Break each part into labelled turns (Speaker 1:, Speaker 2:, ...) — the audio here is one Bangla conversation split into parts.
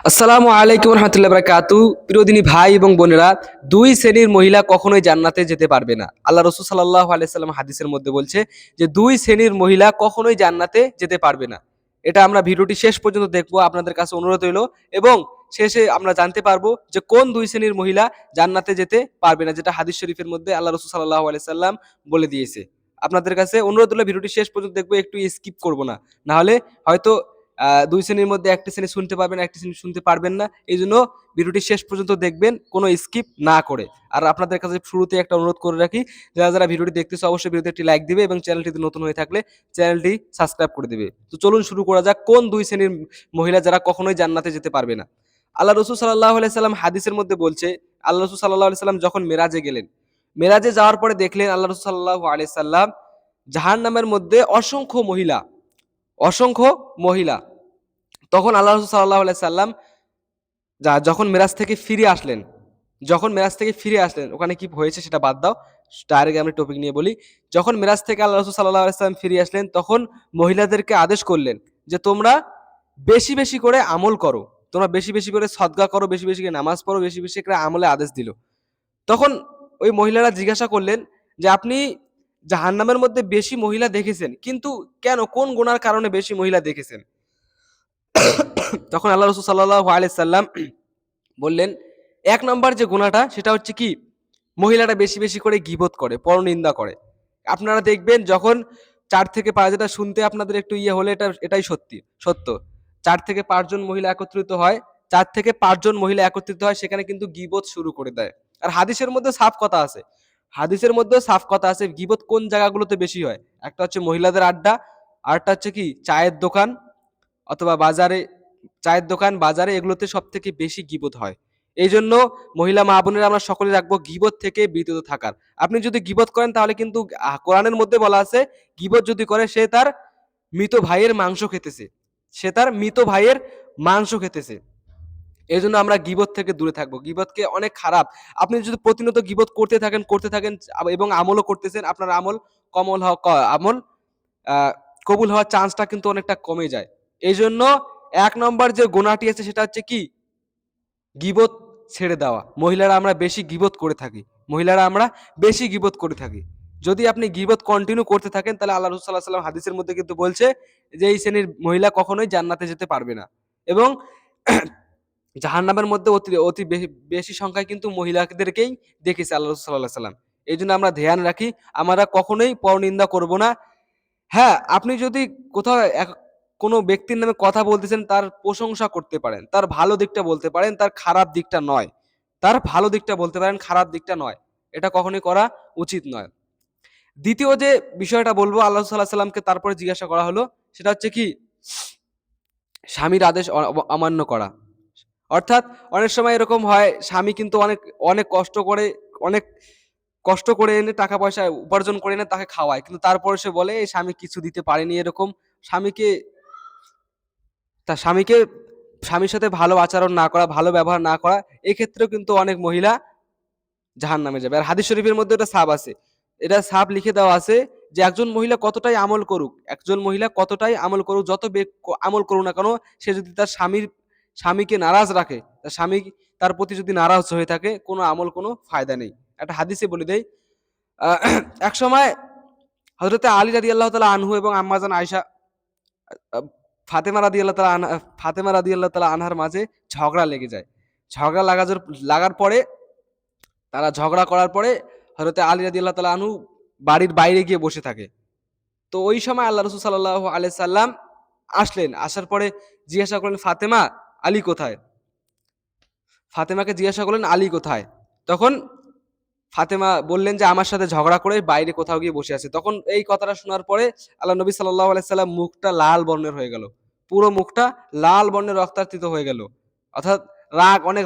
Speaker 1: আসসালামু আলাইকুম রহমতুল্লাহ বারাকাতু। প্রিয়দিনী ভাই এবং বোনেরা, দুই শ্রেণীর মহিলা কখনোই জান্নাতে যেতে পারবে না। আল্লাহ রসুল সাল্লাল্লাহু আলাইহি সাল্লাম হাদিসের মধ্যে বলছে যে দুই শ্রেণীর মহিলা কখনোই জান্নাতে যেতে পারবে না। এটা আমরা ভিডিওটি শেষ পর্যন্ত দেখবো, আপনাদের কাছে অনুরোধ হইল। এবং শেষে আমরা জানতে পারবো যে কোন দুই শ্রেণীর মহিলা জান্নাতে যেতে পারবে না, যেটা হাদিস শরীফের মধ্যে আল্লাহ রসুল সাল্লাল্লাহু আলাইহি সাল্লাম বলে দিয়েছে। আপনাদের কাছে অনুরোধ হলো ভিডিওটি শেষ পর্যন্ত দেখবো, একটু স্কিপ করবো না, নাহলে হয়তো দুই শ্রেণীর মধ্যে একটি শ্রেণী শুনতে পারবেন, একটি শ্রেণী শুনতে পারবেন না। এই জন্য ভিডিওটি শেষ পর্যন্ত দেখবেন, কোনো স্কিপ না করে। আর আপনাদের কাছে শুরুতে একটা অনুরোধ করে রাখি, যারা যারা ভিডিওটি দেখতেছে অবশ্যই ভিডিওতে একটি লাইক দিবে এবং চ্যানেলটিতে নতুন হয়ে থাকলে চ্যানেলটি সাবস্ক্রাইব করে দিবে। তো চলুন শুরু করা যাক, কোন দুই শ্রেণীর মহিলা যারা কখনোই জান্নাতে যেতে পারবে না। আল্লাহ রসুল সাল্লাল্লাহু আলাইহি সাল্লাম হাদিসের মধ্যে বলছে, আল্লাহ রসুল সাল্লাল্লাহু আলাইহি সাল্লাম যখন মেরাজে গেলেন, মেরাজে যাওয়ার পরে দেখলেন আল্লাহ রসুল সাল্লাল্লাহু আলাইহি সাল্লাম জাহান্নামের মধ্যে অসংখ্য মহিলা। তখন আল্লাহ রসুল সাল্লাল্লাহু আলাইহি সাল্লাম যখন মেরাজ থেকে ফিরে আসলেন, ওখানে কি হয়েছে সেটা বাদ দাও, ডাইরেক্ট আমি টপিক নিয়ে বলি। যখন মেরাজ থেকে আল্লাহ রসুল সাল্লাল্লাহু আলাইহি সাল্লাম ফিরে আসলেন, তখন মহিলাদেরকে আদেশ করলেন যে তোমরা বেশি বেশি করে আমল করো, তোমরা বেশি বেশি করে সদকা করো, বেশি বেশি করে নামাজ পড়ো, বেশি বেশি করে আমলে আদেশ দিল। তখন ওই মহিলারা জিজ্ঞাসা করলেন যে আপনি জাহান্নামের মধ্যে বেশি মহিলা দেখেছেন, কিন্তু কেন, কোন গুনার কারণে বেশি মহিলা দেখেছেন? তখন আল্লাহ রসুল সাল্লাল্লাহু আলাইহি সাল্লাম বললেন, এক নম্বর যে গুনাহটা সেটা হচ্ছে কি, মহিলারা বেশি বেশি করে গীবত করে, পরনিন্দা করে। আপনারা দেখবেন যখন 4 থেকে 5, যেটা শুনতে আপনাদের একটু হলে এটাই সত্য, 4 থেকে 5 জন মহিলা একত্রিত হয়, 4 থেকে 5 জন মহিলা একত্রিত হয়, সেখানে কিন্তু গীবত শুরু করে দেয়। আর হাদিসের মধ্যে সাফ কথা আছে গীবত কোন জায়গাগুলোতে বেশি হয়। একটা হচ্ছে মহিলাদের আড্ডা, আরেকটা হচ্ছে কি চায়ের দোকান অথবা বাজারে, বাজারে, এগুলোতে সব থেকে বেশি গীবত হয়। এই জন্য মহিলা মা বোনেরা আমরা সকলে রাখবো গীবত থেকে বিরত থাকার। আপনি যদি গীবত করেন তাহলে কিন্তু কোরআনের মধ্যে বলা আছে, গীবত যদি করে সে তার মৃত ভাইয়ের মাংস খেতেছে। এই জন্য আমরা গীবত থেকে দূরে থাকবো। গীবতকে অনেক খারাপ। আপনি যদি প্রতিনিয়ত গীবত করতে থাকেন এবং আমলও করতেছেন, আপনার আমল আহ, কবুল হওয়ার চান্সটা কিন্তু অনেকটা কমে যায়। এই জন্য 1 নম্বর যে গুনাহটি আছে সেটা হচ্ছে কি, গীবত ছেড়ে দেওয়া। মহিলারা আমরা বেশি গীবত করে থাকি। যদি আপনি গীবত কন্টিনিউ করতে থাকেন, তাহলে আল্লাহ রাসূল সাল্লাল্লাহু আলাইহি ওয়াসাল্লাম হাদিসের মধ্যে কিন্তু বলছে যে এই শ্রেণীর মহিলা কখনোই জান্নাতে যেতে পারবে না। এবং জাহান্নামের মধ্যে অতি অতি বেশি সংখ্যায় কিন্তু মহিলাদেরকেই দেখেছে আল্লাহ রাসূল সাল্লাল্লাহু আলাইহি ওয়াসাল্লাম। এই জন্য আমরা ধ্যান রাখি, আমরা কখনোই পরনিন্দা করব না। হ্যাঁ, আপনি যদি কোথাও কোনো ব্যক্তির নামে কথা বলতেছেন, তার প্রশংসা করতে পারেন, তার ভালো দিকটা বলতে পারেন, তার খারাপ দিকটা নয়। তার ভালো দিকটা বলতে পারেন, খারাপ দিকটা নয়। এটা কখনোই করা উচিত নয়। দ্বিতীয় যে বিষয়টা বলবো, আল্লাহ সাল্লাল্লাহু আলাইহি সাল্লামকে তারপরে জিজ্ঞাসা করা হলো, সেটা হচ্ছে কি, স্বামীর আদেশ অমান্য করা। অর্থাৎ অনেক সময় এরকম হয়, স্বামী কিন্তু অনেক অনেক অনেক কষ্ট করে এনে টাকা পয়সা উপার্জন করে এনে তাকে খাওয়ায়, কিন্তু তারপরে সে বলে এই স্বামী কিছু দিতে পারেনি। এরকম স্বামীকে তার স্বামীকে স্বামীর সাথে ভালো আচরণ না করা, ভালো ব্যবহার না করা, এক্ষেত্রেও কিন্তু অনেক মহিলা জাহান্নামে যাবে। আর হাদিস শরীফের মধ্যে এটা সাফ লিখে দেওয়া আছে যে একজন মহিলা কতটাই আমল করুক, যত আমল করুক না কেন, সে যদি তার স্বামীকে নারাজ রাখে, তার স্বামী তার প্রতি যদি নারাজ হয়ে থাকে, কোনো আমল কোনো ফায়দা নেই। একটা হাদিসে বলে দেয়, এক সময় হযরতে আলী রাদিয়াল্লাহু তাআলা আনহু এবং আম্মাজান আয়েশা, আহ, ফাতেমা রাদিয়াল্লাহু তাআলা আনহার মাঝে ঝগড়া লেগে যায়। ঝগড়া লাগার পরে, তারা ঝগড়া করার পরে হযরতে আলী রাদিয়াল্লাহু তাআলা আনহু বাড়ির বাইরে গিয়ে বসে থাকে। তো ওই সময় আল্লাহ রাসূল সাল্লাল্লাহু আলাইহি সাল্লাম আসলেন। আসার পরে জিজ্ঞাসা করলেন, আলী কোথায়? ফাতেমাকে জিজ্ঞাসা করলেন, আলী কোথায়? তখন ফাতেমা বললেন যে আমার সাথে ঝগড়া করে বাইরে কোথাও গিয়ে বসে আছে। তখন এই কথাটা শোনার পরে আল্লাহ নবী সাল্লাল্লাহু আলাইহি সাল্লাম মুখটা লাল বর্ণের হয়ে গেল। পুরো মুখটা লাল বর্ণের রক্তাক্ত হয়ে গেল। অর্থাৎ অনেক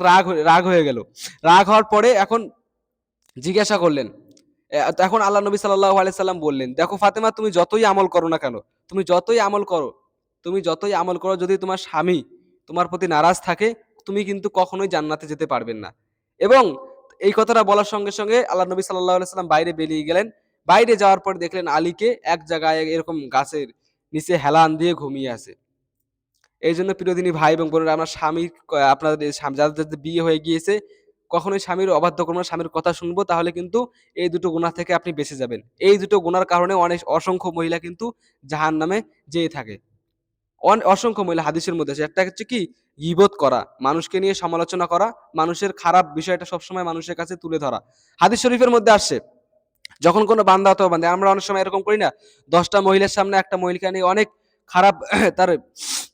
Speaker 1: রাগ হয়ে গেল। রাগ হওয়ার পরে এখন জিজ্ঞাসা করলেন, এখন আল্লাহ নবী সাল্লাল্লাহু আলাইহি সাল্লাম বললেন, দেখো ফাতেমা, তুমি যতই আমল করো না কেন, তুমি যতই আমল করো, যদি তোমার স্বামী তোমার প্রতি নারাজ থাকে, তুমি কিন্তু কখনোই জান্নাতে যেতে পারবেন না। এবং এই কথাটা বলার সঙ্গে সঙ্গে আল্লাহ নবী সাল্লাল্লাহু আলাইহি সাল্লাম বাইরে বেরিয়ে গেলেন। বাইরে যাওয়ার পর দেখলেন আলীকে এক জায়গায় এরকম গাছের নিচে হেলান দিয়ে ঘুমিয়ে আছে। এই জন্য প্রিয়দিনী ভাই এবং বোনেরা, আমরা স্বামী আপনাদের যাদের যাদের বিয়ে হয়ে গিয়েছে, কখনোই স্বামীর অবাধ্য করবো না, স্বামীর কথা শুনবো, তাহলে কিন্তু এই দুটো গুনাহ থেকে আপনি বেঁচে যাবেন। এই দুটো গুনার কারণে অনেক অসংখ্য মহিলা কিন্তু জাহান্নামে যেয়ে থাকে। অসংখ্য মহিলা হাদিসের মধ্যে আছে। একটা হচ্ছে কি, গীবত করা, মানুষকে নিয়ে সমালোচনা করা, মানুষের খারাপ বিষয়টা সবসময় মানুষের কাছে তুলে ধরা। হাদিস শরীফের মধ্যে আসছে, যখন কোনো বান্দা অথবা বান্দা, আমরা অনেক সময় এরকম করি না, 10টা মহিলার সামনে একটা মহিলাকে নিয়ে অনেক খারাপ তার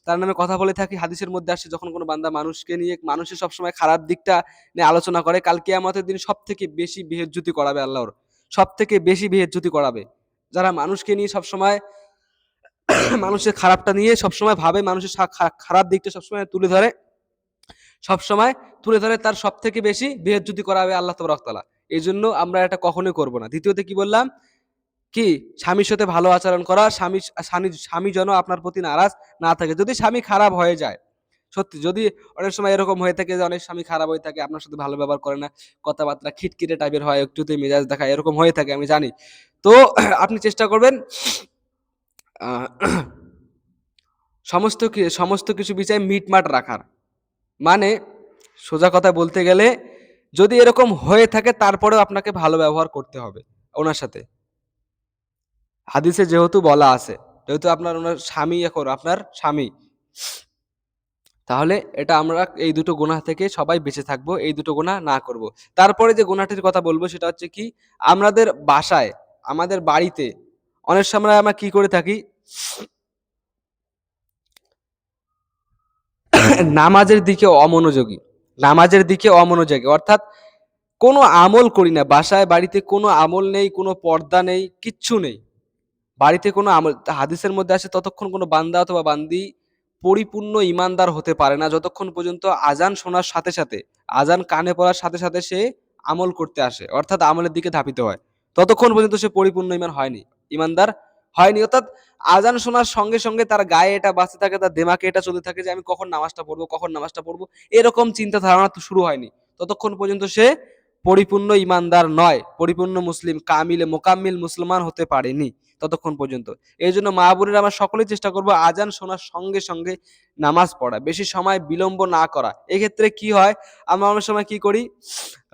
Speaker 1: তার নামে কথা বলে থাকি। হাদিসের মধ্যে আসছে, যখন কোনো বান্দা মানুষকে নিয়ে, মানুষের সবসময় খারাপ দিকটা নিয়ে আলোচনা করে, কাল কিয়ামতের দিন সব থেকে বেশি বেহেজ্জতি করাবে আল্লাহর, সব থেকে বেশি বেহেজ্জতি করাবে যারা মানুষকে নিয়ে সবসময় মানুষের খারাপটা নিয়ে সবসময় ভাবে, মানুষের খারাপ দিকটা সবসময় তুলে ধরে, সবসময় তুলে ধরে, তার সব থেকে বেশি বেহেজ্জতি করাবে আল্লাহ তাবারক তাআলা। এই জন্য আমরা এটা কখনোই করব না। দ্বিতীয়তে কি বললাম, কি, স্বামীর সাথে ভালো আচরণ করা, স্বামী যেন আপনার প্রতি নারাজ না থাকে। যদি স্বামী খারাপ হয়ে যায়, সত্যি যদি অনেক সময় এরকম হয়ে থাকে যে অনেক স্বামী খারাপ হয়ে থাকে, আপনার সাথে ভালো ব্যবহার করে না, কথাবার্তা খিটখিটে টাইপের হয়, একটুতেই মেজাজ দেখায়, এরকম হয়ে থাকে, আমি জানি। তো আপনি চেষ্টা করবেন আহ, সমস্ত কিছু বিষয়ে মিটমাট রাখার। মানে সোজা কথা বলতে গেলে, যদি এরকম হয়ে থাকে তারপরেও আপনাকে ভালো ব্যবহার করতে হবে ওনার সাথে। হাদিসে যেহেতু বলা আছে, যেহেতু আপনার ওনার স্বামী, এখন আপনার স্বামী, তাহলে এটা আমরা এই দুটো গুনাহ থেকে সবাই বেঁচে থাকবো, এই দুটো গুনাহ না করব। তারপরে যে গুনাহটির কথা বলবো সেটা হচ্ছে কি, আমাদের বাসায়, আমাদের বাড়িতে অনেক সময় আমরা কি করে থাকি, নামাজের দিকে অমনোযোগী, নামাজের দিকে অমনোযোগী, অর্থাৎ কোনো আমল করি না, বাসায় বাড়িতে কোনো আমল নেই, কোনো পর্দা নেই, কিচ্ছু নেই, বাড়িতে কোনো আমল। হাদিসের মধ্যে আছে, ততক্ষণ কোনো বান্দা অথবা বান্দি পরিপূর্ণ ইমানদার হতে পারে না যতক্ষণ পর্যন্ত আজান শোনার সাথে সাথে, আজান কানে পড়ার সাথে সাথে সে আমল করতে আসে, অর্থাৎ আমলের দিকে ধাবিত হয়, ততক্ষণ পর্যন্ত সে পরিপূর্ণ ইমানদার হয়নি। অর্থাৎ আজান শোনার সঙ্গে সঙ্গে তার গায়ে এটা বাঁচতে থাকে, তার দেমাকে এটা চলতে থাকে যে আমি কখন নামাজটা পড়বো, কখন নামাজটা পড়বো, এরকম চিন্তা ধারণা তো শুরু হয়নি, ততক্ষণ পর্যন্ত সে পরিপূর্ণ ইমানদার নয়, পরিপূর্ণ মুসলিম, কামিলে মোকাম্মিল মুসলমান হতে পারেনি ততক্ষণ পর্যন্ত। এই জন্য মা বোনেরা, আমরা সকলেই চেষ্টা করবো আজান শোনার সঙ্গে সঙ্গে নামাজ পড়া, বেশি সময় বিলম্ব না করা। এক্ষেত্রে কি হয়, আমরা অনেক সময় কি করি,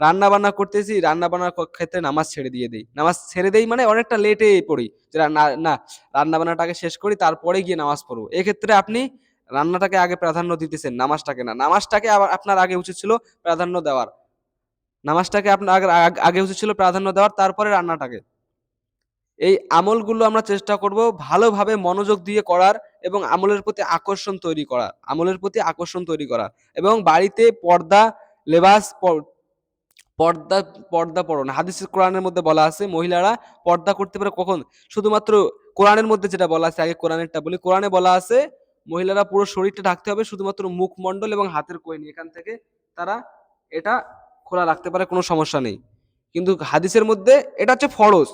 Speaker 1: রান্না বান্না করতেছি, রান্না বান্নার ক্ষেত্রে নামাজ ছেড়ে দিয়ে দিই, নামাজ ছেড়ে দেই মানে অনেকটা লেটে পড়ি, যে না না, রান্না বান্নাটাকে শেষ করি তারপরে গিয়ে নামাজ পড়বো। এক্ষেত্রে আপনি রান্নাটাকে আগে প্রাধান্য দিতেছেন, নামাজটাকে না। নামাজটাকে আবার আপনার আগে উচিত ছিল প্রাধান্য দেওয়ার, নামাজটাকে আপনার আগে উচিত ছিল প্রাধান্য দেওয়ার, তারপরে রান্নাটাকে। এই আমলগুলো আমরা চেষ্টা করব ভালোভাবে মনোযোগ দিয়ে করার, এবং আমলের প্রতি আকর্ষণ তৈরি করার, আমলের প্রতি আকর্ষণ তৈরি করার, এবং বাড়িতে পর্দা, লেবাস, পর্দা পর্দা পড়ুন। হাদিস কোরআনের মধ্যে বলা আছে মহিলারা পর্দা করতে পারে কখন, শুধুমাত্র কোরআনের মধ্যে যেটা বলা আছে, আগে কোরআনেরটা বলি। কোরআনে বলা আছে মহিলারা পুরো শরীরটা ঢাকতে হবে, শুধুমাত্র মুখমণ্ডল এবং হাতের কনুই, এখান থেকে তারা এটা খোলা রাখতে পারে, কোনো সমস্যা নেই। কিন্তু হাদিসের মধ্যে এটা হচ্ছে ফরজ,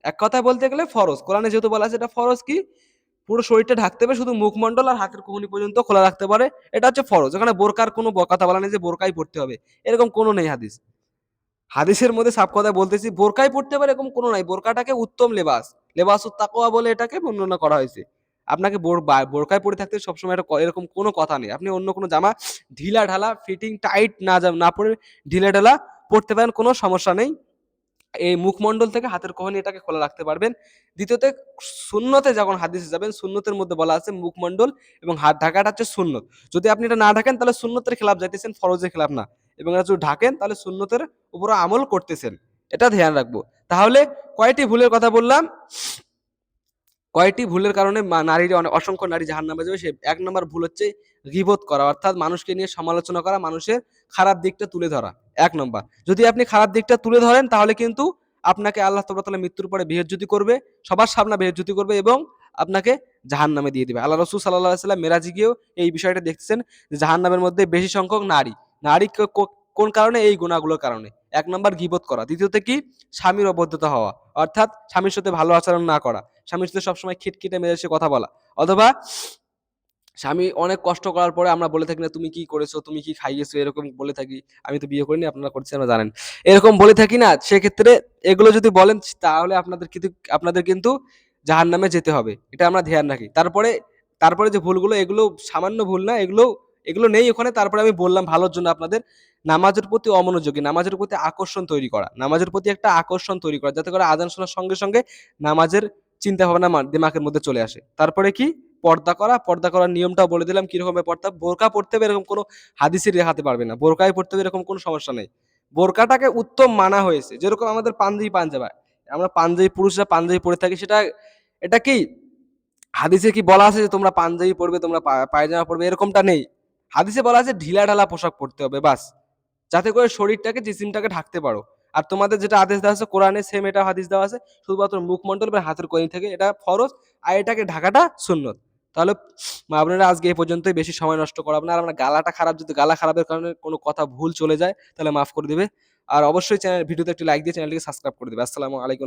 Speaker 1: এক কথায় বলতে গেলে ফরজ। কোরআনে যেহেতু বলা আছে এটা ফরজ, কি, পুরো শরীরটা ঢাকতে হবে, শুধু মুখমণ্ডল আর হাতের কনুই পর্যন্ত খোলা রাখতে পারে, এটা হচ্ছে ফরজ। এখানে বোরকার কোনো কথা বলা নেই যে বোরকাই পড়তে হবে, এরকম কোনো নেই হাদিসের মধ্যে। সাফ কথা বলতেছি, বোরকাই পড়তে পারে এরকম কোনো নাই। বোরকাটাকে উত্তম লেবাস, লেবাসুত তাকওয়া বলে এটাকে বর্ণনা করা হয়েছে। আপনাকে বোরকায় পড়ে থাকতে সবসময় এরকম কোনো কথা নেই। আপনি অন্য কোনো জামা ঢিলা ঢালা, ফিটিং টাইট না পরে ঢিলা ঢালা পড়তে পারেন, কোনো সমস্যা নেই। এই মুখমণ্ডল থেকে হাতের কহনি এটাকে খোলা রাখতে পারবেন। দ্বিতীয়তে, সুন্নতে যখন হাদিসে যাবেন, সুন্নতের মধ্যে বলা আছে মুখমণ্ডল এবং হাত ঢাকাটা হচ্ছে সুন্নত। যদি আপনি এটা না ঢাকেন তাহলে সুন্নতের খেলাফ যাইতেছেন, ফরজের খেলাফ না। এবং এটা যদি ঢাকেন তাহলে সুন্নতের উপর আমল করতেছেন, এটা ধ্যান রাখবো। তাহলে কয়টি ভুলের কথা বললাম, কয়টি ভুলের কারণে নারীর অসংখ্য নারী জাহান্নামে যাবে। সে 1 নম্বর ভুল হচ্ছে গীবত করা, অর্থাৎ মানুষকে নিয়ে সমালোচনা করা, মানুষের খারাপ দিকটা তুলে ধরা। 1 নম্বর, যদি আপনি খারাপ দিকটা তুলে ধরেন তাহলে কিন্তু আপনাকে আল্লাহ তাআলা মৃত্যুর পরে বেহেজ্জতি করবে, সবার সামনে বেহেজ্জতি করবে, এবং আপনাকে জাহান্নামে দিয়ে দিবে। আল্লাহ রাসূল সাল্লাল্লাহু আলাইহি ওয়াসাল্লাম মেরাজে গিয়েও এই বিষয়টা দেখতেছেন যে জাহান্নামের মধ্যে বেশি সংখ্যক নারী, নারী কোন কারণে, এই গুনাহগুলোর কারণে। 1 নম্বর গীবত করা। দ্বিতীয়তে কি, স্বামীর অবাধ্যতা হওয়া, অর্থাৎ স্বামীর সাথে ভালো আচরণ না করা, স্বামীর সাথে সবসময় খিটখিটে মেজাজে কথা বলা, অথবা স্বামী অনেক কষ্ট করার পরে আমরা বলে থাকি না তুমি কি করেছো, তুমি কি খাইয়েছো, এরকম বলে থাকি। আমি তো বিয়ে করিনি, আপনারা করছেন, আমরা জানেন, এরকম বলে থাকি না। সেক্ষেত্রে এগুলো যদি বলেন তাহলে আপনাদের কিন্তু জাহান্নামে যেতে হবে, এটা আমরা ধ্যান রাখি। তারপরে তারপরে যে ভুলগুলো, এগুলো সামান্য ভুল না, এগুলো এগুলো নেই ওখানে। তারপরে আমি বললাম ভালোর জন্য আপনাদের, নামাজের প্রতি অমনোযোগী, নামাজের প্রতি আকর্ষণ তৈরি করা, নামাজের প্রতি একটা আকর্ষণ তৈরি করা, যাতে করে আজান শোনার সঙ্গে সঙ্গে নামাজের চিন্তা ভাবনা দিমাগের মধ্যে চলে আসে। তারপরে কি, পর্দা করা, পর্দা করার নিয়মটাও বলে দিলাম কিরকম ভাবে পড়তে হবে। বোরকা পড়তে হবে এরকম কোনো হাদিসে দেখাতে পারবে না, বোরকায় পড়তে হবে এরকম কোনো সমস্যা নেই। বোরকাটাকে উত্তম মানা হয়েছে, যেরকম আমাদের পাঞ্জাবি পাঞ্জাবা, আমরা পাঞ্জাবি, পুরুষরা পাঞ্জাবি পরে থাকি, সেটা এটা কি হাদিসে কি বলা আছে যে তোমরা পাঞ্জাবি পরবে, তোমরা পায়জামা পরবে, এরকমটা নেই। হাদিসে বলা আছে ঢিলা ঢালা পোশাক পরতে হবে বাস, যাতে করে শরীরটাকে, জিসিমটাকে ঢাকতে পারো। আর তোমাদের যেটা আদেশ দেওয়া আছে কোরআনে, সেম এটা হাদিস দেওয়া আছে, শুধুমাত্র মুখমণ্ডল বা হাতের কনি থেকে এটা ফরজ, আর এটাকে ঢাকাটা সুন্নত। তাহলে আপনারা আজকে এই পর্যন্তই, বেশি সময় নষ্ট করাবো না। আর আমরা গালাটা খারাপ, যদি গালা খারাপের কারণে কোনো কথা ভুল চলে যায় তাহলে মাফ করে দিবে। আর অবশ্যই চ্যানেল ভিডিওতে একটি লাইক দিয়ে চ্যানেলটিকে সাবস্ক্রাইব করে দিবে। আসসালামু আলাইকুম।